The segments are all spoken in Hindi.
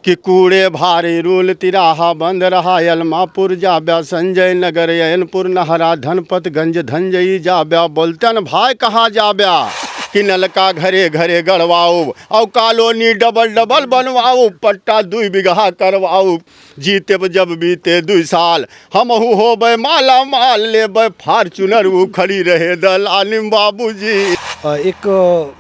कि कूड़े भारी रूल तिराहा बंद रहा यलमापुर जाब्या संजय नगर यनपुर नहरा धनपतगंज धंजई जाब्या बोलतन भाई कहाँ जाब्या कि नलका घरे घरे गड़वाओ और कॉलोनी डबल डबल बनवाओ पट्टा 2 बीघा करवाओ जीते जब बीते 2 साल हमहू होबे माला माल लेबे फार्चूनर वो खड़ी रहे दलालिम बाबूजी। एक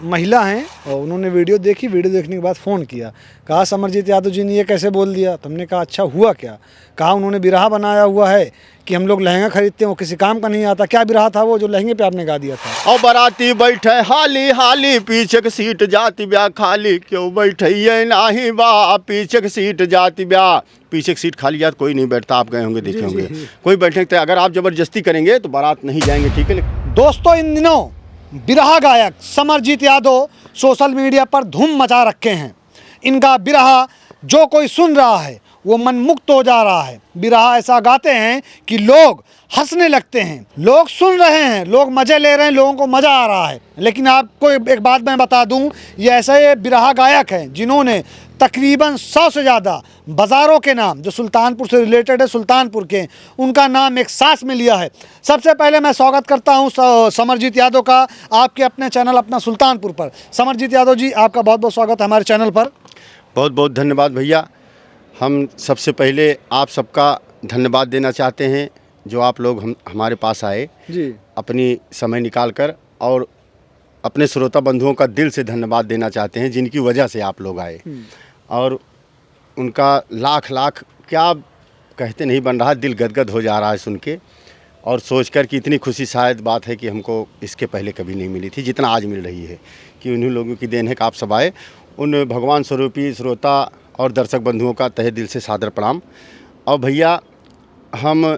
महिला हैं और उन्होंने वीडियो देखी, वीडियो देखने के बाद फ़ोन किया, कहा समरजीत यादव जी ने ये कैसे बोल दिया। तो हमने कहा अच्छा हुआ क्या। कहा उन्होंने बिरहा बनाया हुआ है कि हम लोग लहंगा खरीदते हैं, वो किसी काम का नहीं आता। क्या बिरहा था वो जो लहंगे पे आपने गा दिया था। और बराती बैठे हाली हाली पीछे की सीट जाती ब्या खाली क्यों बैठे ये नाही बा पीछे की सीट जाती ब्या। पीछे की सीट खाली जात कोई नहीं बैठता, आप गए होंगे देखे होंगे, कोई बैठने के अगर आप जबरदस्ती करेंगे तो बारात नहीं जाएंगे। ठीक है दोस्तों, इन दिनों बिरहा गायक समरजीत यादव सोशल मीडिया पर धूम मचा रखे हैं। इनका बिरहा जो कोई सुन रहा है वो मनमुक्त हो जा रहा है। बिरहा ऐसा गाते हैं कि लोग हंसने लगते हैं, लोग सुन रहे हैं, लोग मज़े ले रहे हैं, लोगों को मज़ा आ रहा है। लेकिन आपको एक बात मैं बता दूं, ये ऐसे बिरहा गायक हैं जिन्होंने तकरीबन 100 से ज़्यादा बाज़ारों के नाम जो सुल्तानपुर से रिलेटेड है, सुल्तानपुर के, उनका नाम एक सांस में लिया है। सबसे पहले मैं स्वागत करता हूं समरजीत यादव का आपके अपने चैनल अपना सुल्तानपुर पर। समरजीत यादव जी, आपका बहुत बहुत स्वागत है हमारे चैनल पर। बहुत बहुत धन्यवाद भैया। हम सबसे पहले आप सबका धन्यवाद देना चाहते हैं जो आप लोग हमारे पास आए जी, अपनी समय निकाल कर, और अपने श्रोता बंधुओं का दिल से धन्यवाद देना चाहते हैं जिनकी वजह से आप लोग आए, और उनका लाख लाख क्या कहते नहीं बन रहा, दिल गदगद हो जा रहा है सुन के और सोचकर कि इतनी खुशी शायद बात है कि हमको इसके पहले कभी नहीं मिली थी जितना आज मिल रही है, कि उन्हीं लोगों की देन है कि आप सब आए। उन भगवान स्वरूपी श्रोता और दर्शक बंधुओं का तहे दिल से सादर प्रणाम। और भैया, हम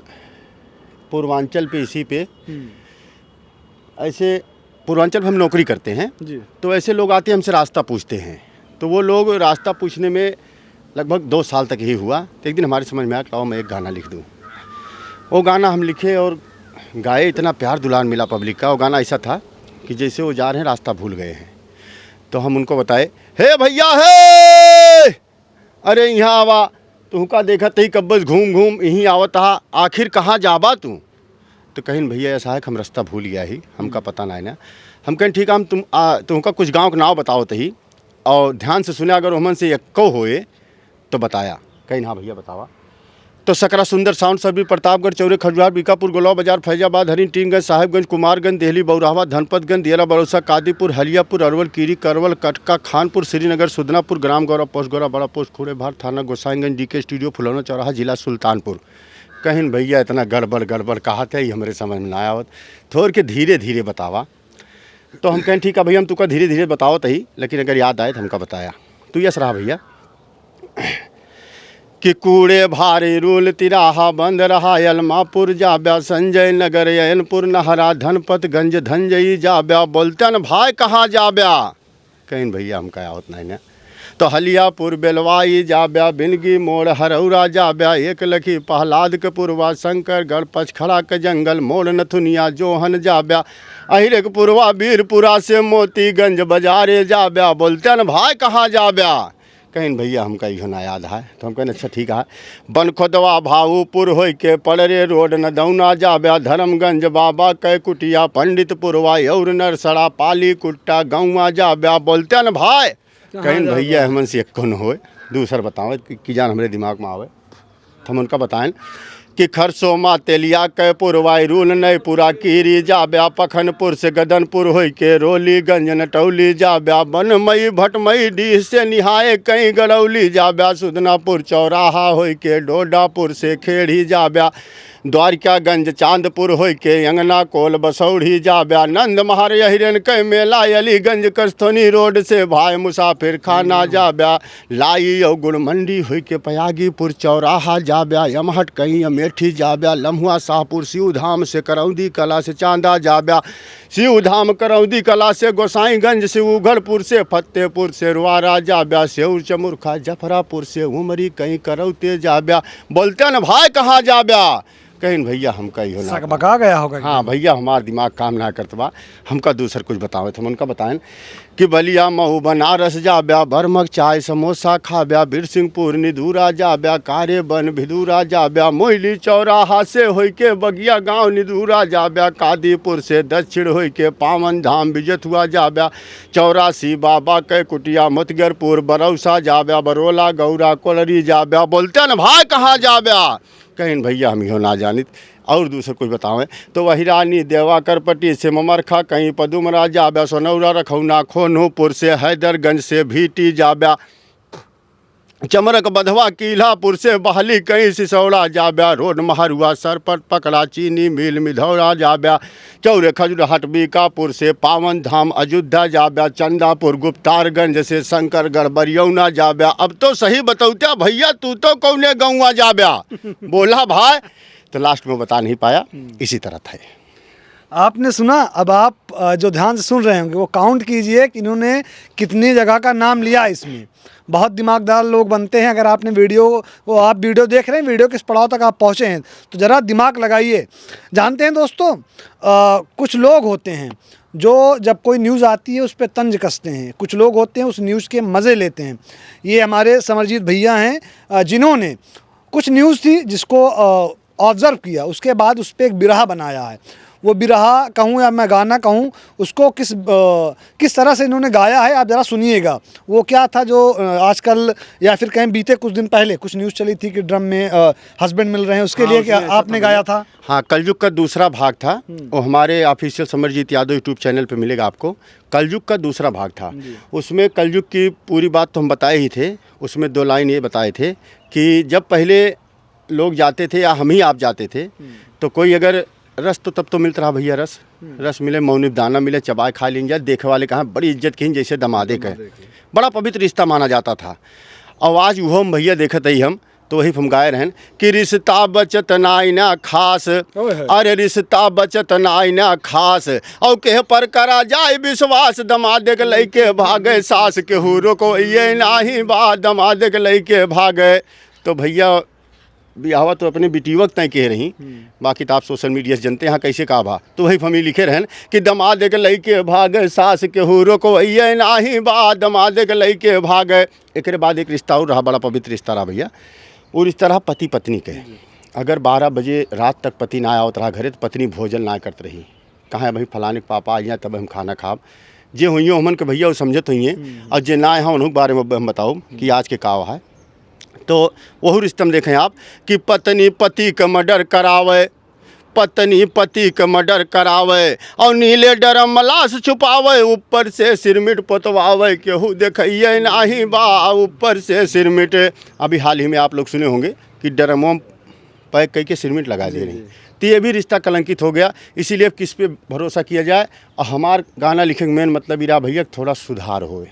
पूर्वांचल पे इसी पे ऐसे पूर्वांचल में हम नौकरी करते हैं जी। तो ऐसे लोग आते हैं हमसे रास्ता पूछते हैं, तो वो लोग रास्ता पूछने में लगभग 2 साल तक ही हुआ। तो एक दिन हमारे समझ में आया कि मैं एक गाना लिख दूँ। वो गाना हम लिखे और गाए, इतना प्यार दुलार मिला पब्लिक का। वो गाना ऐसा था कि जैसे वो जा रहे हैं रास्ता भूल गए हैं, तो हम उनको बताए, हे भैया हे, अरे यहाँ आवा, तुमका देखत ही कब्बस घूम घूम यहीं आवत हा, आखिर कहाँ जाबा तू। तो कहीं भैया ऐसा है कि हम रास्ता भूल गया ही, हमका पता ना है ना। हम कहें ठीक है, हम तुमका कुछ गांव का नाम बताओ तही, और ध्यान से सुने, अगर हमन से एको होए तो बताया। कहीं हाँ भैया बतावा। तो सकरा सुंदर साउंड सर्विस प्रतापगढ़ चौरे खजुरार बीकापुर गोलाव बाजार फैजाबाद हरिन टीनगंज साहिबगंज कुमारगंज देहली बौराहा धनपतगंज दियारा बरौसा कादीपुर हलियापुर अरवल कीरी करवल कटका खानपुर श्रीनगर सुदनापुर ग्राम गौरव पोस्ट गौरव बड़ा पोस्ट खूड़े भार थाना गोसाईगंज डीके स्टूडियो फुलौना चौराहा जिला सुल्तानपुर। कहीं भैया इतना गड़बड़ कहा था ही हमरे समझ में ना आवत, थोड़ के धीरे धीरे बतावा। तो हम कहें ठीक है भैया, हम तुका धीरे धीरे बताओ तही, लेकिन अगर याद आए तो हमका बताया। तो यस रहा भैया कि कूड़े भारी रूल तिराहा बंद रहा यलमापुर जाब्या संजय नगर यनपुर नहरा धनपतगंज धंजई जाब्या बोलतन भाई कहाँ जाब्या। कहीं भैया हम क्या होत नहीं ना। तो हलियापुर बेलवाई जाब्या बिनगी मोड़ हरौरा जाब्या एक लखी पहलाद के पुरवा शंकरगढ़ पचखड़ा के जंगल मोड़ नथुनिया जोहन जाब्या अहिर के पुरवा बीरपुरा से मोतीगंज बाजारे जाब्या बोलतन भाई कहाँ जाब्या। कहीं भैया हमका इहो ना याद है। तो हम कहने अच्छा ठीक है। बनखोदवा भाऊपुर हो के पड़रे रोड नदौना जाब्या धर्मगंज बाबा कै कुटिया पंडितपुरवा और नरसड़ा पाली कुट्टा गौवा जाब्या बोलते न भाई। कहीं भैया हमन से एक कौन हो दूसर बताओ कि जान हमारे दिमाग में आवे। हम उनका बताएं कि खरसोमा तेलिया कै पुरवाई रूल नई पूरा कीरी जाब्या पखनपुर से गदनपुर हो के रोलीगंज नटौली जाब्या बनमई भटमई डीह से निहाए कहीं गड़ौली जाब्या सुदनापुर चौराहा हो के डोडापुर से खेड़ी जाब्या द्वारकागंज चांदपुर हो के अंगना कोल बसौड़ी जाब्या नंद महार हिरन कै मेला अलीगंज कस्तौनी रोड से भाई मुसाफिर खाना जाब्या लाई और गुड़ मंडी हो के पयागीपुर चौराहा जाब्या यमहट कहीं अमेठी जाब्या लम्हुआ शाहपुर शिव धाम से करौदी कला से चांदा जाब्या शिव धाम करौदी कला से गोसाईगंज से उघड़पुर से फतेहपुर से रुआरा जाब्या सेउर चमुरखा जफरापुर से उमरी कहीं करौते जाब्या बोलते न भाई कहाँ जाब्या। कहीं भैया हमका इहो ना सकबका गया होगा। हाँ भैया हमार दिमाग काम ना करत बा, हमका दूसर कुछ बतावे। हम उनका बताएं कि बलिया महू बनारस जा ब्या, बरमक चाय समोसा खा ब्या, बिरसिंहपुर निधूरा जा ब्या, कारे बन भिदूरा जा ब्या, मोहली चौराहा से होई के बगिया गांव निधूरा जा ब्या, कादीपुर से दक्षिण होई के पावन धाम बिजथुआ जा ब्या, 84 बाबा के कुटिया मुतगरपुर बरौसा जा ब्या, बरोला गौरा कोलरी जा ब्या, बोलते न भाई कहाँ जा ब्या। कहीं भैया हम इहो ना जानित और दूसर कुछ बतावें तो वही रानी देवा करपट्टी से ममरखा, कहीं पदुमरा जाब्या, सोनौरा रखौना खोनूपुर से हैदरगंज से भीटी जाब्या, चमरक बधवा कीलापुर से बहली, कहीं सिसौड़ा जाब्या, रोड महरुआ सरपट पकड़ा चीनी मिल मिधौरा जाब्या, चौरे खजुरहट बीकापुर से पावन धाम अयोध्या जाब्या, चंदापुर गुप्तारगंज से शंकरगढ़ बरियौना जाब्या। अब तो सही बतौत्या भैया, तू तो कौने गौवा जाब्या बोला भाई, तो लास्ट में बता नहीं पाया। इसी तरह था। आपने सुना, अब आप जो ध्यान से सुन रहे होंगे वो काउंट कीजिए कि इन्होंने कितनी जगह का नाम लिया इसमें। बहुत दिमागदार लोग बनते हैं। अगर आपने आप वीडियो देख रहे हैं, वीडियो किस पड़ाव तक आप पहुँचे हैं तो ज़रा दिमाग लगाइए। जानते हैं दोस्तों, कुछ लोग होते हैं जो जब कोई न्यूज़ आती है उस पर तंज कसते हैं, कुछ लोग होते हैं उस न्यूज़ के मज़े लेते हैं। ये हमारे समरजीत भैया हैं जिन्होंने कुछ न्यूज़ थी जिसको ऑब्ज़र्व किया, उसके बाद उस पर एक बिरहा बनाया है। वो बिरहा कहूँ या मैं गाना कहूँ, उसको किस तरह से इन्होंने गाया है आप ज़रा सुनिएगा। वो क्या था जो आजकल या फिर कहीं बीते कुछ दिन पहले कुछ न्यूज़ चली थी कि ड्रम में हस्बैंड मिल रहे हैं, उसके लिए क्या आपने गाया था? हाँ, कलयुग का दूसरा भाग था। वो हमारे official Samarjeet Yadav YouTube channel पे मिलेगा आपको। कलयुग का दूसरा भाग था। उसमें कलयुग की पूरी बात तो हम बताए ही थे। उसमें 2 लाइन ये बताए थे कि जब पहले लोग जाते थे या हम ही आप जाते थे तो कोई अगर रस तो तब तो मिलता रहा भैया, रस मिले, मौनिब दाना मिले, चबाए खा लेंगे, देखे वाले कहाँ बड़ी इज्जत की जैसे दमादे के, बड़ा पवित्र रिश्ता माना जाता था। आवाज़ वो हम भैया देखत ही हम तो वही हम गाए रहन कि रिश्ता बचत नाई ना खास, अरे रिश्ता बचत नाई ना खास, और के पर करा जाए विश्वास, दमादे के लइके भागे सास, के हुरो को ये नाही बा, दमादे के लइके भागे। तो भैया बिहावा तो अपने बिटिवक तय कह रही, बाकी तो आप सोशल मीडिया से जनते यहाँ कैसे कहा भा, तो वही फमी लिखे रहन कि दमादे के लइके भागे सास, के हुरो को ये नाही बा, दमादे के लइके भागे। एक बाद एक रिश्ता और रहा, बड़ा पवित्र रिश्ता रहा भैया। वो रिश्ता रहा पति पत्नी के। अगर 12 बजे रात तक पति ना आवत रहा घरे तो पत्नी भोजन ना करत रही, कहाँ भाई फलाने के पापा आइए तब हम खाना खाब। जे हुई हमन के भैया वो समझत हुई, और जे ना यहाँ उन्होंने बारे में हम बताओ कि आज के का है। तो वही रिश्ता में देखें आप कि पत्नी पति का मर्डर करावे, पत्नी पति का मर्डर करावे, और नीले ड्रम लाश छुपावे, ऊपर से सिरमिट पोतवावे, केहू देखिए नाही बा, ऊपर से सिरमिट। अभी हाल ही में आप लोग सुने होंगे कि ड्रमों पैक करके सिरमिट लगा दे रही, तो ये भी रिश्ता कलंकित हो गया। इसीलिए अब किस पे भरोसा किया जाए। और हमार गाना लिखे का मेन मतलब इरा भैया थोड़ा सुधार हो,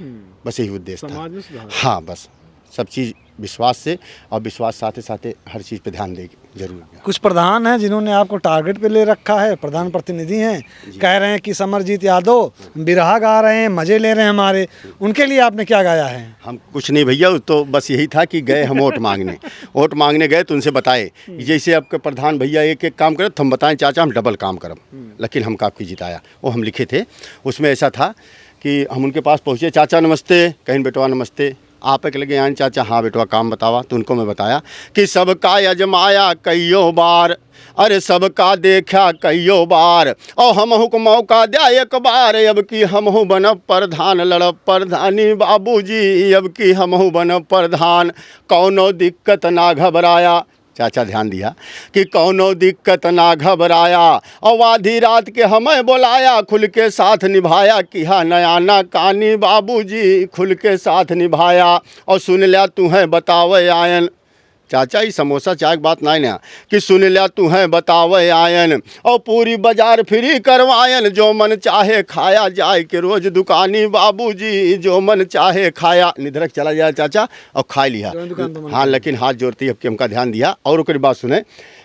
बस यही उद्देश्य था। हाँ, बस सब चीज़ विश्वास से, और विश्वास साथ साथ हर चीज़ पे ध्यान देगी जरूर। कुछ प्रधान हैं जिन्होंने आपको टारगेट पे ले रखा है, प्रधान प्रतिनिधि हैं, कह रहे हैं कि समरजीत यादव बिरहा गा रहे हैं, मज़े ले रहे हैं हमारे, उनके लिए आपने क्या गाया है? हम कुछ नहीं भैया, तो बस यही था कि गए हम वोट मांगने, वोट मांगने गए तो उनसे बताए जैसे आपके प्रधान भैया एक एक काम करे तो हम बताएं चाचा हम डबल काम करब, लेकिन हम काफ़ी जिताया। वो हम लिखे थे। उसमें ऐसा था कि हम उनके पास पहुँचे, चाचा नमस्ते, कहीं बेटवा नमस्ते, आप एक लगे आन चाचा, हाँ बेटवा काम बतावा। तो उनको मैं बताया कि सबका अजमाया कईयों बार, अरे सबका देखा कईयों बार, और हमहू को मौका दिया एक बार, अब की हमहू बनब प्रधान, लड़ब प्रधानी बाबूजी, अब की हमहू बनब प्रधान, कौनो दिक्कत ना घबराया। चाचा ध्यान दिया कि कौनो दिक्कत ना घबराया, और आधी रात के हमें बुलाया, खुल के साथ निभाया, किया नया ना कानी बाबूजी, खुल के साथ निभाया, और सुन लिया तू है बतावे आयन। चाचा ही समोसा चाय की बात नहीं ना कि सुन लिया तू है बतावे आयन, और पूरी बाजार फ्री करवायन, जो मन चाहे खाया जाए के रोज दुकानी बाबूजी, जो मन चाहे खाया। निधरक चला जाए चाचा और खा लिया। हाँ, लेकिन हाथ जोड़ती अब कि हमका ध्यान दिया। और ओकरी बात सुने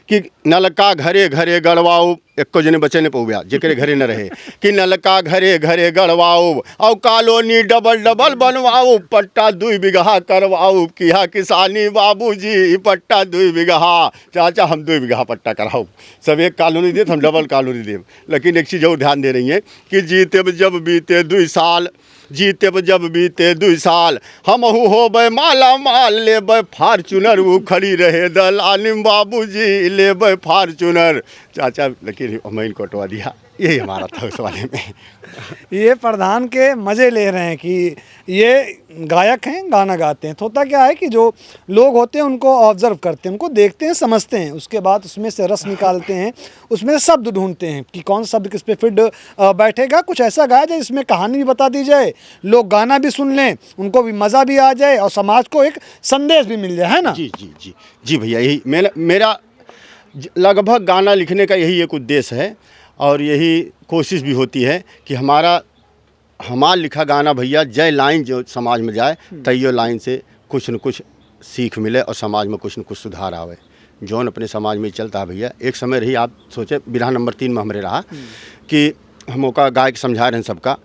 कि नलका घरे घरे गड़वाओ, एको जने बचे ने पहुँचा जेकरे घरे न रहे, कि नलका घरे घरे गड़वाओ, और कॉलोनी डबल डबल बनवाओ, पट्टा 2 बीघा करवाओ, किया किसानी बाबूजी, कराई पट्टा 2 बीघा। चाचा हम 2 बीघा पट्टा कराओ, सब एक कॉलोनी दे हम डबल कॉलोनी दे। लेकिन एक चीज़ और ध्यान दे रही है कि जीते जब बीते 2 साल, जीते जब बीते 2 साल, हमहू होबै माला माल, लेबै फार्चूनर। वो खड़ी रहे दलालिम बाबूजी, लेबै फार्चूनर। चाचा लेकिन मैं इनको हटवा दिया, यही हमारा था उस वाले में। ये प्रधान के मज़े ले रहे हैं कि ये गायक हैं, गाना गाते हैं। तो होता क्या है कि जो लोग होते हैं उनको ऑब्जर्व करते हैं, उनको देखते हैं, समझते हैं, उसके बाद उसमें से रस निकालते हैं, उसमें से शब्द ढूंढते हैं कि कौन सा शब्द किस पे फिट बैठेगा। कुछ ऐसा गाया जाए जिसमें कहानी भी बता दी जाए, लोग गाना भी सुन लें, उनको भी मज़ा भी आ जाए और समाज को एक संदेश भी मिल जाए, है ना? जी जी जी जी भैया, यही मेरा लगभग गाना लिखने का यही एक उद्देश्य है। और यही कोशिश भी होती है कि हमारा लिखा गाना भैया जय लाइन जो समाज में जाए, तैयो लाइन से कुछ न कुछ सीख मिले और समाज में कुछ न कुछ सुधार आवे। जौन अपने समाज में चलता है भैया। एक समय रही, आप सोचे बिरहा नंबर 3 में हमारे रहा कि हम का गाय के समझा रहे हैं सबका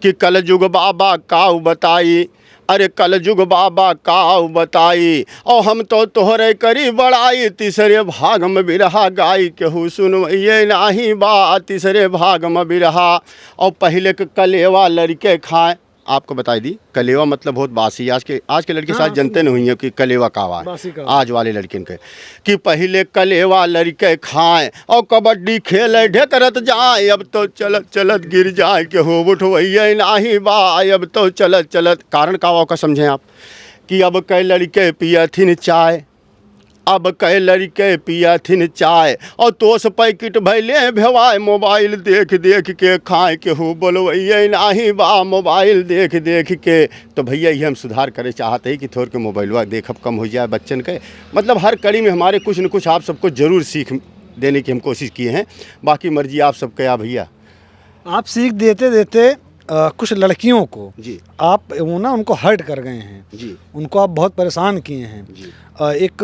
कि कल जुग बाबा काऊ बताई, अरे कल जुग बाबा काऊ बताई, और हम तो तोहरे करी बड़ाई। तीसरे भाग में बिरहा गाई, केहू सुनवइये नाही बा। तीसरे भाग में बिरहा, और पहले के कलेवा लड़के खाए। आपको बताई दी, कलेवा मतलब बहुत बासी। आज के लड़के शायद जनते नहीं हुई हैं कि कलेवा कावा है। आज वाले लड़किन के कि पहले कलेवा लड़के खाएं और कबड्डी खेले ढेकरत जाए। अब तो चलत चलत गिर जाए, के हो उठवइये नाही बा। अब तो चलत चलत, कारण कावा का समझें आप कि अब कई लड़के पियथिन चाय, अब कई लड़के पियथिन चाय, और तोस पैकेट भैले भेवाए। मोबाइल देख देख के खाए, केहू बोलवइये नाही बा। मोबाइल देख देख के, तो भैया ये हम सुधार करे चाहते हैं कि थोड़ के मोबाइलवा देखब कम हो जाए बच्चन के। मतलब हर कड़ी में हमारे कुछ न कुछ आप सबको ज़रूर सीख देने की हम कोशिश किए हैं। बाकी मर्जी आप सबके। या भैया आप सीख देते देते कुछ लड़कियों को जी आप वो ना उनको हर्ट कर गए हैं जी, उनको आप बहुत परेशान किए हैं जी। एक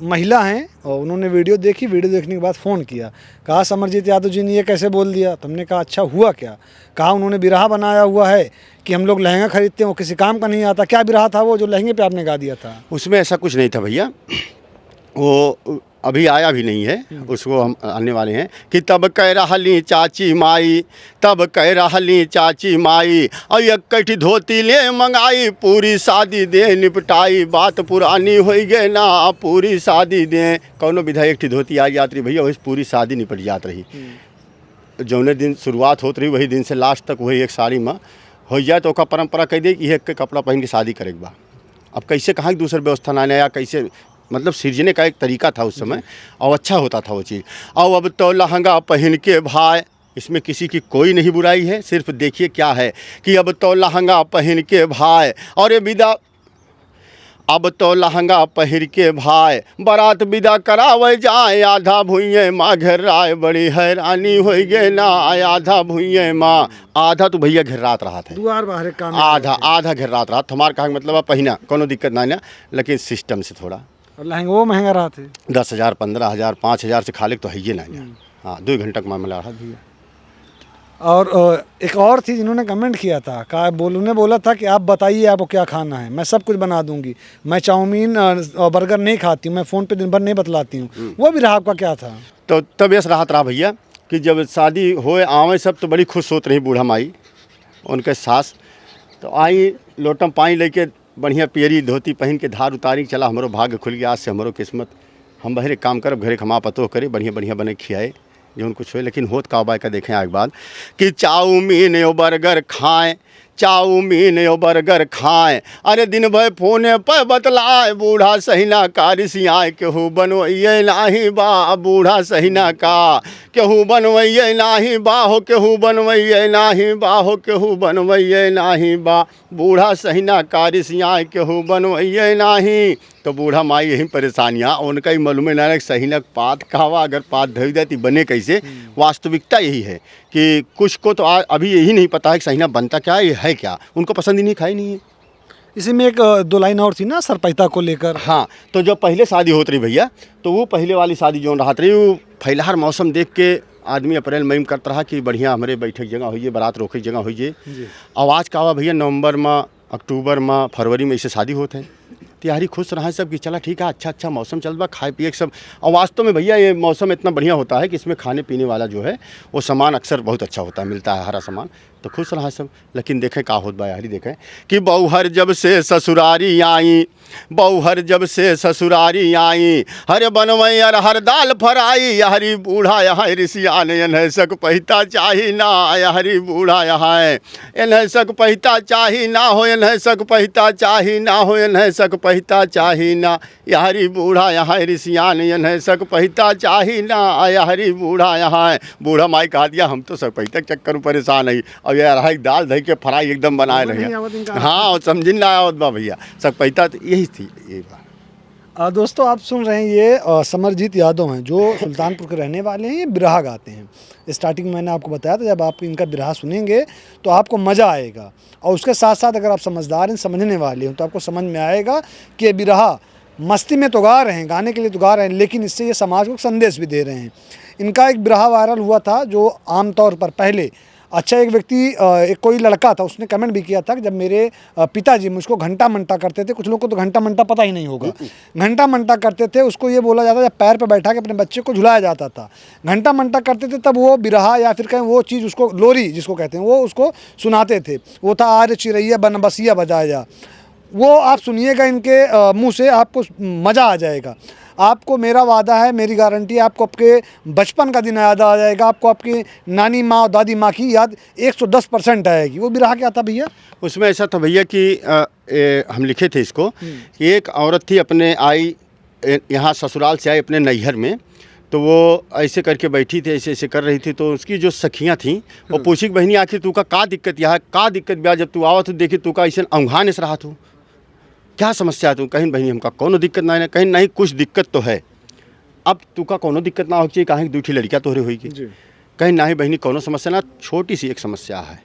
महिला हैं और उन्होंने वीडियो देखी, वीडियो देखने के बाद फ़ोन किया, कहा समरजीत यादव जी ने ये कैसे बोल दिया। तो हमने कहा अच्छा हुआ क्या। कहा उन्होंने बिरहा बनाया हुआ है कि हम लोग लहंगा खरीदते हैं, वो किसी काम का नहीं आता। क्या बिरहा था वो जो लहंगे पे आपने गा दिया था? उसमें ऐसा कुछ नहीं था भैया, वो अभी आया भी नहीं है, उसको हम आने वाले हैं कि तब कह रहली चाची माई, तब कह रहली चाची माई, और एक कटी धोती ले मंगाई। पूरी शादी दे निपटाई, बात पुरानी हो गए ना, पूरी शादी दे। कौनो विधा एक धोती आ जाती रही भैया, वही पूरी शादी निपट जात रही। जौने दिन शुरुआत होत रही वही दिन से लास्ट तक वही एक साड़ी में हो जाए। तो ओका परंपरा कह दे कि एक कपड़ा पहन के शादी करे बा। अब कैसे कहाँ दूसरी व्यवस्था ना आया, कैसे मतलब सिरजने का एक तरीका था उस समय, और अच्छा होता था वो चीज़। और अब तो लहंगा पहन के भाई, इसमें किसी की कोई नहीं बुराई है, सिर्फ देखिए क्या है कि अब तो लहंगा पहन के भाई, और ये विदा, अब तो लहंगा पहन के भाई, बारात विदा करावे जाए। आधा भुइये माँ घेर राय, बड़ी हैरानी हो गए ना। आधा भुइये माँ, आधा तो भैया घेर रात रहा था, दुआर बाहर काम आधा घेर रात रहा। हमारे कहा मतलब पहिना कोनो दिक्कत ना ना, लेकिन सिस्टम से थोड़ा। और लहंगा वो महंगा रहा थे 10,000 15,000 5,000 से खालिक तो है ही ना। हाँ 2 घंटे का मामला रहा भैया। और एक और थी जिन्होंने कमेंट किया था, कहा उन्होंने बोला था कि आप बताइए आपको क्या खाना है, मैं सब कुछ बना दूंगी। मैं चाउमीन और बर्गर नहीं खाती हूँ, मैं फ़ोन पे दिन भर नहीं बतलाती हूँ। वो भी रहा आपका क्या था? तो तब ऐसा राहत रहा भैया कि जब शादी होए आवे सब तो बड़ी खुश होत रही बूढ़ा माई उनके सास। तो आई लोटम पानी लेके बढ़िया पियरी धोती पहन के धार उतारी, चला हमारो भाग्य खुल गया, आज से हमारो किस्मत, हम बहरे काम करब, घरे खमा पतो करे, बढ़िया बढ़िया बने खियाए जो उनको छुए। लेकिन होत का बाय का देखें आगे बाद कि चाउमीन और बर्गर खाएं, चाउमीन और बर्गर खाएं। अरे दिन भर फोने पर बतलाए, बूढ़ा सहीना कारिसियाए। केहू बनवइये नाही बा, बूढ़ा सहीना का केहू बनवइये नाही बा हो, केहू बनवइये नाही बा हो, केहू बनवइये नाही बा। बूढ़ा सहीना कारिसियाए, केहू बनवइये नाही। तो बूढ़ा माई यही परेशानियाँ, उनका ही मालूम है ना सहीनक पात खावा, अगर पात धोई देती बने कैसे। वास्तविकता यही है कि कुछ को तो अभी यही नहीं पता है कि सहीना बनता क्या है क्या, उनको पसंद ही नहीं, खाई नहीं है। इसी में एक 2 लाइन और थी ना सरपैता को लेकर। हाँ, तो जब पहले शादी होती रही भैया, तो वो पहले वाली शादी जो रहा रही, वो फैलहार मौसम देख के आदमी अप्रैल मई में करता रहा कि बढ़िया हमारे बैठक जगह होइए, बारात रोके जगह होइए। आवाज़ का आवा भैया नवंबर में, अक्टूबर में, फरवरी में ऐसे शादी होते हैं। तिहारी खुश रहा सब कि चला ठीक है, अच्छा मौसम चल बा, खाए पिए के सब। और वास्तव में भैया ये मौसम इतना बढ़िया होता है कि इसमें खाने पीने वाला जो है वो सामान अक्सर बहुत अच्छा होता है, मिलता है हरा सामान, तो खुश रहा सब। लेकिन देखें का होत बा यारी, देखें कि बौहर जब से ससुरारी आई, बौहर जब से ससुरारी आई, हरे बनवई हर दाल फराई, हरी बूढ़ा यहाँ ऋषिया ने इन्हें सक पहिता चाही ना, हरी बूढ़ा यहाँ इन्हें सक पहिता चाही ना हो, इन्हें सक पहिता चाही ना हो, इन्हें सक पहिता चाही ना, हरी बूढ़ा यहाँ ऋषिया ने इन्हें सक पहिता चाही ना, हरी बूढ़ा यहाँ। बूढ़ा माई कहा दिया हम तो सक पहिता के चक्कर में परेशान है, अब यार हाई दाल दही के फ्राई एकदम बनाए रहे। हाँ और समझ ना आवत बा भैया, सक पहिता तो यही थी ये बात। दोस्तों आप सुन रहे हैं ये समरजीत यादव हैं जो सुल्तानपुर के रहने वाले हैं, ये बिरहा गाते हैं। स्टार्टिंग में मैंने आपको बताया था, जब आप इनका बिरहा सुनेंगे तो आपको मज़ा आएगा, और उसके साथ साथ अगर आप समझदार हैं, समझने वाले हैं, तो आपको समझ में आएगा कि ये बिरहा मस्ती में तो गा रहे हैं, गाने के लिए तो गा रहे हैं, लेकिन इससे ये समाज को संदेश भी दे रहे हैं। इनका एक बिरहा वायरल हुआ था जो आमतौर पर पहले, अच्छा एक व्यक्ति एक कोई लड़का था, उसने कमेंट भी किया था कि जब मेरे पिताजी मुझको घंटा मंटा करते थे, कुछ लोग को तो घंटा मंटा पता ही नहीं होगा, घंटा मंटा करते थे, उसको ये बोला जाता जब पैर पे बैठा के अपने बच्चे को झुलाया जाता था, घंटा मंटा करते थे, तब वो बिरहा या फिर कहें वो चीज़ उसको लोरी जिसको कहते हैं वो उसको सुनाते थे। वो था आर्य चिरैया बनबसिया बजाया जा, वो आप सुनिएगा इनके मुँह से, आपको मज़ा आ जाएगा। आपको मेरा वादा है, मेरी गारंटी है, आपको आपके बचपन का दिन याद आ जाएगा, आपको आपकी नानी माँ और दादी माँ की याद 110% आएगी। वो बिरहा क्या था भैया? उसमें ऐसा था भैया कि हम लिखे थे इसको कि एक औरत थी अपने आई यहाँ ससुराल से आई अपने नैहर में, तो वो ऐसे करके बैठी थी, ऐसे ऐसे कर रही थी, तो उसकी जो सखियाँ थीं वो पूछी कि बहनी आखिर तू का दिक्कत यहाँ का दिक्कत ब्याह, जब तू आवत देखी तू का ऐसे औंघाने से रहा तू, क्या समस्या है तू? कहीं बहनी हमका कोनो दिक्कत ना है, कहीं नहीं कुछ दिक्कत तो है, अब तू का कोनो दिक्कत ना हो चाहिए, कहीं दूठी लड़कियाँ तोहरे हुई की, कहीं नहीं बहनी कोनो समस्या ना, छोटी सी एक समस्या है,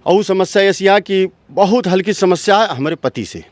और वो समस्या ऐसी है कि बहुत हल्की समस्या है हमारे पति से,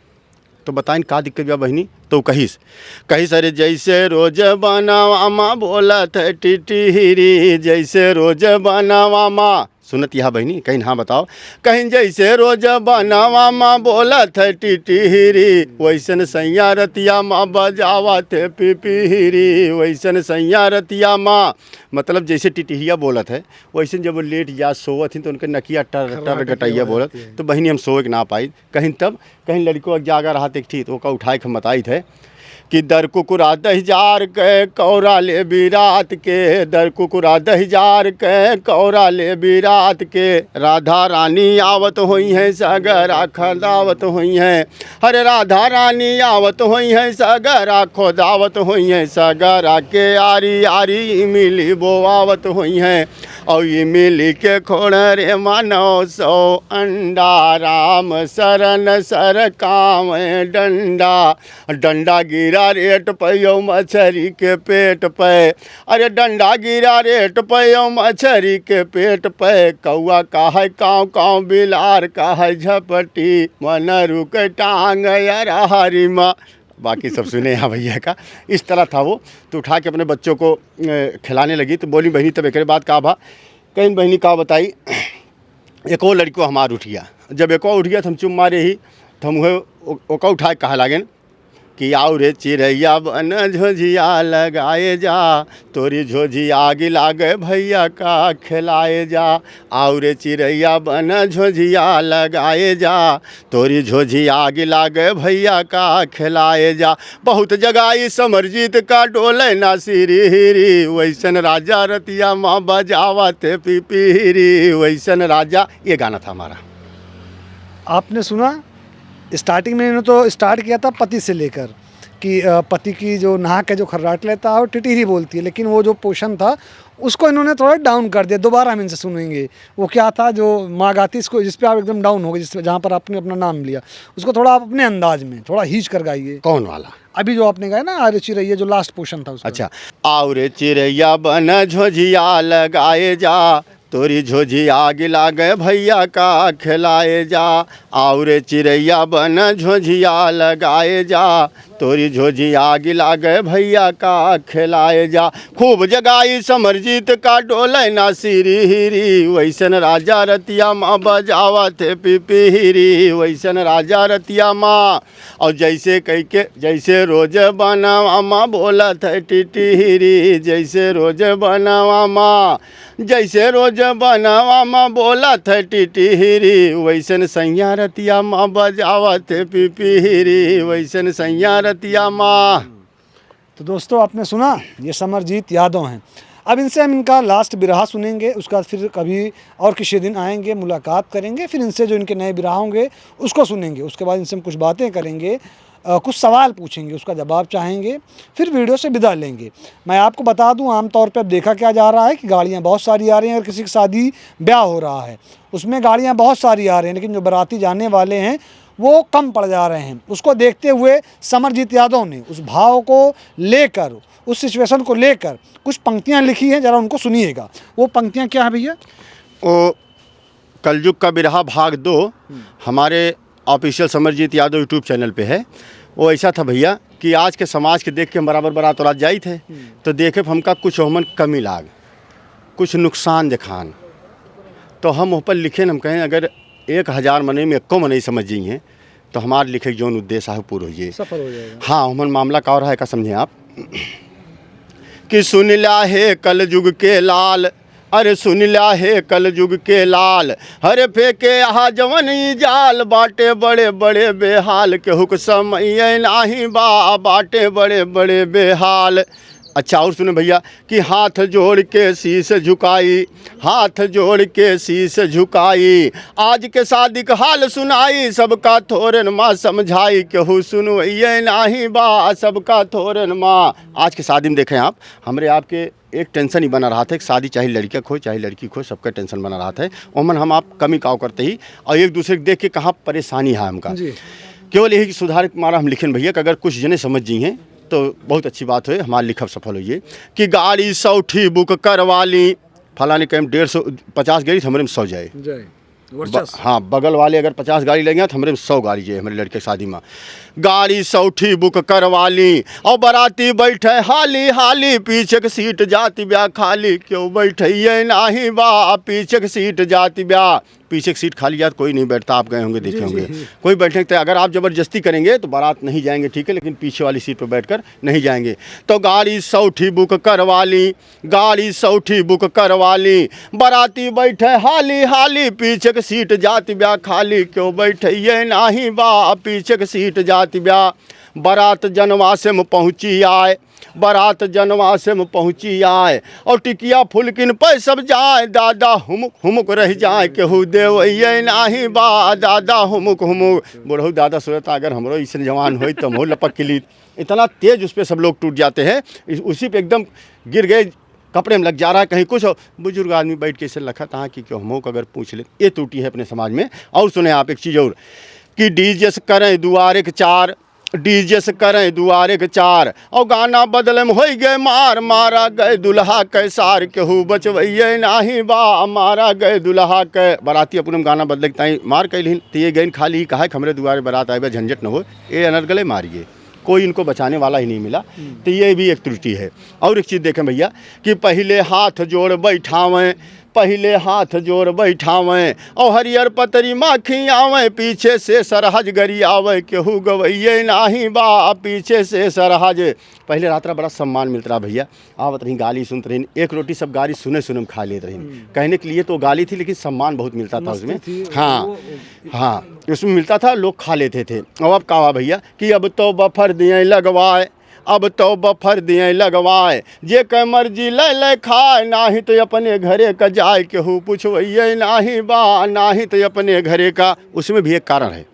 तो बताइन का दिक्कत बा बहनी? तो कहिस अरे जैसे रोज बनावा बोलत है टिटिहरी, जैसे रोज बनावा माँ सुनत यहाँ बहनी, कहीं हाँ बताओ, कहीं जैसे रोज बनावा माँ बोलत है टिटिहरी, वैसन सैया रतिया माँ बजावा थे पिपिहरी, वैसन सैया रतिया माँ, मतलब जैसे टिटिहिया बोलत है वैसे जब वो लेट या सोवत थी तो उनके नकिया टर टर गटैया बोलत, तो बहनी हम सोए के ना पाई, कहीं तब कहीं लड़कों जागा रहा थी तो का उठाए के हम बताई थे कि दर कुकुरा 10,000 के कौरा ले बिरात के, दर कुकुरा 10,000 के कौरा ले बिरात के, राधा रानी आवत हुई हैं सगरा खदावत हुई हैं, हरे राधा रानी आवत हुई हैं सगरा खोदावत हुई हैं, सगरा के आरी आरी मिली बोआवत हुई हैं, और ये मिली के खोड़ रे मानो 100 अंडा, राम शरण सर काम डंडा, डंडा गिरा रेट पैयो मछली के पेट पे, अरे डंडा गिरा रेट पैयो मछली के पेट पे, कौआ का है काँव काँव बिलार का है झपटी, मन रुक टांग यारा हरी माँ। बाकी सब सुने यहाँ भैया का, इस तरह था वो। तो उठा के अपने बच्चों को खिलाने लगी, तो बोली बहनी तब एक बात कहा भा, कहीं बहनी का बताई, एक और लड़को हमार उठ गया, जब एक और उठ गया तो हम चुप मारे ही, तो हम ओका उठा के कहा लागेन कि आओ रे चिड़ैया बन झोझिया लगाए जा, तोरी झोझिया आग लागे भैया का खिलाए जा, आओ रे चिड़ैया बन झोझिया लगाए जा, तोरी झोझिया आग लागे भैया का खिलाए जा, बहुत जगाई समरजीत का डोले ना सिरी हिरी, वैसन राजा रतिया माँ बजावा थे पिपीरी, वैसन राजा। ये गाना था हमारा। आपने सुना स्टार्टिंग में इन्होंने तो स्टार्ट किया था पति से लेकर कि पति की जो नहा के जो खर्राट लेता है और टिटिहरी बोलती है, लेकिन वो जो पोर्शन था उसको इन्होंने थोड़ा डाउन कर दिया। दोबारा हम इनसे सुनेंगे वो क्या था जो माँ गाती, इसको जिस पे आप एकदम डाउन हो गए, जिस जहाँ पर आपने अपना नाम लिया, उसको थोड़ा आप अपने अंदाज में थोड़ा हीच कर गाइए। कौन वाला? अभी जो आपने गाया ना आरे चिरैया, जो लास्ट पोर्शन था उसका। अच्छा, आओ रे चिरैया बन झोझिया लगाए जा, तोरी झोझिया आग लागे भैया का खिलाए जा, आओ रे चिरैया बन झोझिया लगाए जा, तोरी झोजी आग लागे भैया का खिलाए जा। खूब जगाई समरजीत का डोले ना सिरी हिरी, वैसन राजा रतिया माँ बजावा थे पिपीरी, वैसन राजा रतिया माँ। और जैसे कह के जैसे रोज बनावा माँ बोला था टिटिहरी, जैसे रोज बनावा माँ, जैसे रोज बनावा माँ बोला था टिटिहरी, वैसन सैया रतिया माँ बजावा थे पिपीरी, वैसन सैया रतिया माँ। तो दोस्तों आपने सुना, ये समरजीत यादव हैं। अब इनसे हम इनका लास्ट बिरहा सुनेंगे, उसके बाद फिर कभी और किसी दिन आएंगे, मुलाकात करेंगे, फिर इनसे जो इनके नए बिरहा होंगे उसको सुनेंगे। उसके बाद इनसे हम कुछ बातें करेंगे, कुछ सवाल पूछेंगे, उसका जवाब चाहेंगे, फिर वीडियो से विदा लेंगे। मैं आपको बता दूं, आमतौर पे अब देखा क्या जा रहा है कि गाड़ियां बहुत सारी आ रही हैं। अगर किसी की शादी ब्याह हो रहा है उसमें गाड़ियां बहुत सारी आ रही हैं, लेकिन जो बाराती जाने वाले हैं वो कम पड़ जा रहे हैं। उसको देखते हुए समरजीत यादव ने उस भाव को लेकर, उस सिचुएशन को लेकर कुछ पंक्तियां लिखी हैं, ज़रा उनको सुनिएगा। वो पंक्तियां क्या है भैया? वो कलयुग का बिरहा भाग 2 हमारे official Samarjeet Yadav YouTube channel पे है। वो ऐसा था भैया कि आज के समाज के देख के हम बराबर बारात और जाई थे, तो देखे हमका कुछ हमन कमी लाग, कुछ नुकसान दिखान, तो हम ऊपर लिखे हम कहें अगर 1000 मने में एको मने समझ जाइए तो हमारे लिखे जौन उद्देश्य है पूरा हो जाए, सफल हो जाएगा। हाँ हमन मामला का और है का समझें आप कि सुन ला है कल युग के लाल, अरे सुन ला है कल युग के लाल, हरे फेंके आहा जवन ई जाल, बाटे बड़े बड़े बेहाल, केहू के समय नाही बा, बाटे बड़े बड़े बेहाल। अच्छा और सुने भैया कि हाथ जोड़ के शीश झुकाई, हाथ जोड़ के शीश झुकाई, आज के शादी का हाल सुनाई, सबका थोरन माँ समझाई, केहू सुनवैये नाही बा, सबका थोरन माँ। आज के शादी में देखें आप, हमरे आपके एक टेंशन ही बना रहा था कि शादी चाहे लड़का खो चाहे लड़की खो, सबका टेंशन बना रहा था। ओमन हम आप कमी काव करते ही और एक दूसरे को देख के कहाँ परेशानी है हमका, केवल यही सुधार के मारा हम लिखें भैया कि अगर कुछ जने समझ जी हैं तो बहुत अच्छी बात है, हमारा लिखब सफल होइए। कि गाड़ी 100 बुक करवा ली, फलाने कहीं 150 गाड़ी हमारे में 100 जाए, हाँ बगल वाले अगर 50 गाड़ी लेंगे तो हमारे में 100 गाड़ी जाए हमारे लड़के की शादी में। गाड़ी 100 बुक करवा ली और बाराती बैठे हाली हाली, पीछे की सीट जाती ब्याह खाली, क्यों बैठे ये नाही बा, पीछे की सीट जाती ब्याह। पीछे की सीट खाली जाती कोई नहीं बैठता, आप गए होंगे देखे होंगे, कोई बैठने के अगर आप ज़बरदस्ती करेंगे तो बारात नहीं जाएंगे, ठीक है, लेकिन पीछे वाली सीट पर बैठकर नहीं जाएंगे। तो गाड़ी 100 बुक करवा ली, गाड़ी 100 बुक करवा ली, बाराती बैठे हाली हाली, पीछे की सीट जाती ब्याह खाली, क्यों बैठे ये नाही बा, पीछे की सीट जाती ब्याह। बारात जनवासे में पहुँची आए, बारात जनवासे में पहुँची आए, और टिकिया फुलकिन पे सब जाए, दादा हुमुक हुमुक रह जाए, केहू देवैये नाही बा, दादा हुमुक हुमुक। बुढ़ऊ दादा सोचता अगर हमरो इसने जवान हो तो हम लपक के लिए, इतना तेज उस पर सब लोग टूट जाते हैं, उसी पे एकदम गिर गए, कपड़े में लग जा रहा है कहीं कुछ। बुजुर्ग आदमी बैठ के इसे लखा था कि क्यों हमको अगर पूछ ले, ये टूटी है अपने समाज में। और सुने आप एक चीज़ और कि डीजे से करें दुआरे के 4, डीजे से करें दुआरे के 4, और गाना बदले में हो गए मार, मारा गए दुल्हा कैसार, केहू बचवैये नाही बा, मारा गए दुल्हा के। बाराती अपने गाना बदले ताई मार कैलिन, तो ये गैन खाली कहा कि हमरे दुआरे बारात आए झंझट न हो, ये अनर्गले मारिए, कोई इनको बचाने वाला ही नहीं मिला। तो ये भी एक त्रुटि है। और एक चीज़ देखें भैया कि पहले हाथ जोड़ बैठावें, पहले हाथ जोड़ बैठावें, और हरियर पतरी माखी आवें, पीछे से सरहज गरी आवे, केहू गवैये नाही बा, पीछे से सरहज। पहले रात्रा बड़ा सम्मान मिलता रहा भैया, आवत रही गाली सुनते रही, एक रोटी सब गाली सुने सुने में खा लेते रही। कहने के लिए तो गाली थी लेकिन सम्मान बहुत मिलता था उसमें, हाँ हाँ उसमें मिलता था, लोग खा लेते थे। और अब कहा भैया कि अब तो बफर दिए लगवाए, अब तो बफर दिए लगवाए, जे के मर्जी ले ले खाए, नाही तो अपने घरे का जाए, केहू पूछवैये नाही बा, नाही तो अपने घरे का। उसमें भी एक कारण है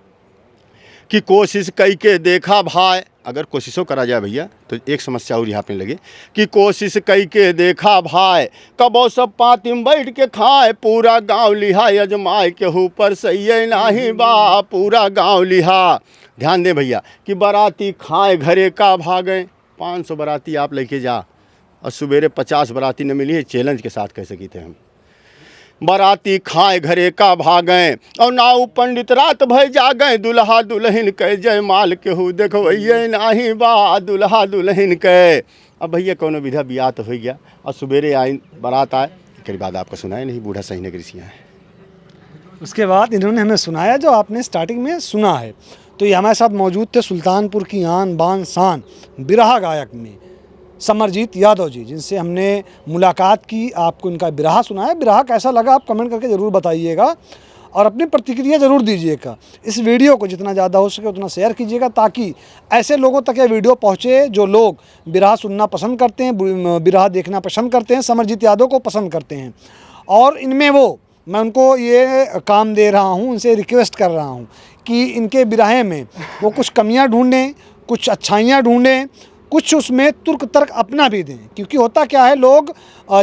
कि कोशिश कई के देखा भाई, अगर कोशिशों करा जाए भैया तो एक समस्या और यहाँ पे लगे कि कोशिश कई के देखा भाई, कबो सब पाती में बैठ के खाए, पूरा गांव लिहा यजमाए, केहू पर सही नाही बा, पूरा गांव लिहा। ध्यान दें भैया कि बाराती खाए घरे का भागे, 500 बाराती आप लेके जा और सवेरे 50 बाराती न मिली है, चैलेंज के साथ कह सकी थे हम बराती खाए घरे का भागें और नाऊ पंडित रात भय जागें दुल्हा दुल्हन के जयमाल केहू देखवैये नाही बा दुल्हा दुल्हन के। अब भैया कोनो विधा बियाह तो हो गया और सवेरे आई बारात आए, एक बाद आपको सुनाए नहीं बूढ़ा सही नगरिसियाँ है। उसके बाद इन्होंने हमें सुनाया जो आपने स्टार्टिंग में सुना है। तो ये हमारे साथ मौजूद थे सुल्तानपुर की आन बान शान बिरहा गायक में समरजीत यादव जी, जिनसे हमने मुलाकात की, आपको इनका बिरहा सुनाया। बिरहा कैसा लगा आप कमेंट करके ज़रूर बताइएगा और अपनी प्रतिक्रिया ज़रूर दीजिएगा। इस वीडियो को जितना ज़्यादा हो सके उतना शेयर कीजिएगा ताकि ऐसे लोगों तक ये वीडियो पहुँचे जो लोग बिरहा सुनना पसंद करते हैं, बिरहा देखना पसंद करते हैं, समरजीत यादव को पसंद करते हैं। और इनमें मैं उनको ये काम दे रहा हूँ, उनसे रिक्वेस्ट कर रहा हूँ कि इनके बिरहे में वो कुछ कमियाँ ढूंढें, कुछ अच्छाइयाँ ढूंढें, कुछ उसमें तुर्क तर्क अपना भी दें। क्योंकि होता क्या है, लोग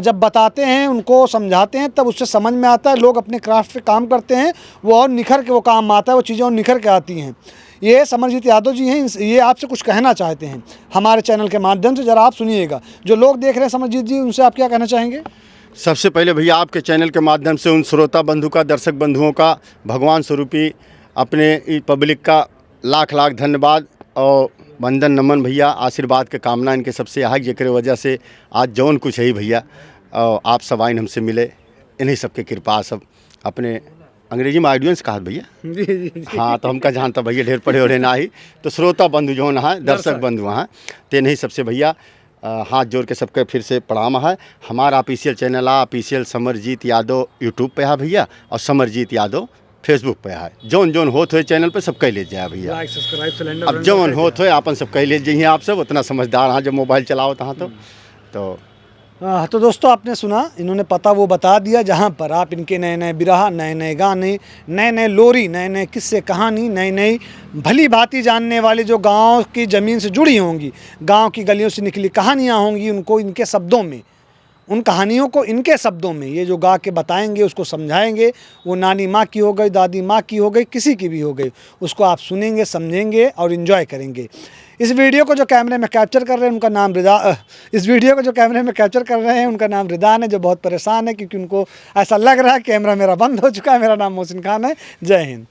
जब बताते हैं, उनको समझाते हैं, तब उससे समझ में आता है, लोग अपने क्राफ्ट पे काम करते हैं, वो और निखर के वो काम आता है, वो चीज़ें और निखर के आती हैं। ये समरजीत यादव जी हैं, ये आपसे कुछ कहना चाहते हैं हमारे चैनल के माध्यम से, ज़रा आप सुनिएगा। जो लोग देख रहे हैं समरजीत जी, उनसे आप क्या कहना चाहेंगे? सबसे पहले भैया आपके चैनल के माध्यम से उन श्रोता बंधु का, दर्शक बंधुओं का भगवान स्वरूपी अपने पब्लिक का लाख लाख धन्यवाद और वंदन नमन भैया। आशीर्वाद के कामना इनके सबसे है, जेकरे वजह से आज जौन कुछ है भैया और आप सब आइन हमसे मिले, इन्हीं सबके कृपा। सब अपने अंग्रेजी में ऑडियंस कहा भैया जी। हाँ, तो हमका जानता भैया ढेर पढ़े हो ना ही, तो श्रोता बंधु जो है, दर्शक बंधु हैं, तो नहीं सबसे भैया हाथ जोड़ के सबके फिर से प्रणाम है। हमारा ऑफिशियल चैनल है, ऑफिशियल समरजीत यादव यूट्यूब पे है भैया, और समरजीत यादव फेसबुक पे है। जौन जौन होत हो चैनल पे सब कह ले जाए भैया, लाइक सब्सक्राइब सिलेंडर अब जौन होत हो अपन सब कह ले जाइए। आप सब उतना समझदार हाँ जब मोबाइल चलाओ तहाँ तो दोस्तों आपने सुना, इन्होंने पता वो बता दिया जहाँ पर आप इनके नए नए बिरहा, नए नए गाने, नए नए लोरी, नए नए किस्से कहानी, नई नई भली भांति जानने वाले जो गांव की ज़मीन से जुड़ी होंगी, गांव की गलियों से निकली कहानियाँ होंगी, उनको इनके शब्दों में, उन कहानियों को इनके शब्दों में ये जो गा के बताएंगे, उसको समझाएंगे। वो नानी माँ की हो गई, दादी माँ की हो गई, किसी की भी हो गई, उसको आप सुनेंगे, समझेंगे और इन्जॉय करेंगे। इस वीडियो को जो कैमरे में कैप्चर कर रहे हैं उनका नाम इस वीडियो को जो कैमरे में कैप्चर कर रहे हैं उनका नाम रिदान है, जो बहुत परेशान है क्योंकि उनको ऐसा लग रहा है कैमरा मेरा बंद हो चुका है। मेरा नाम मोहसिन खान है। जय हिंद।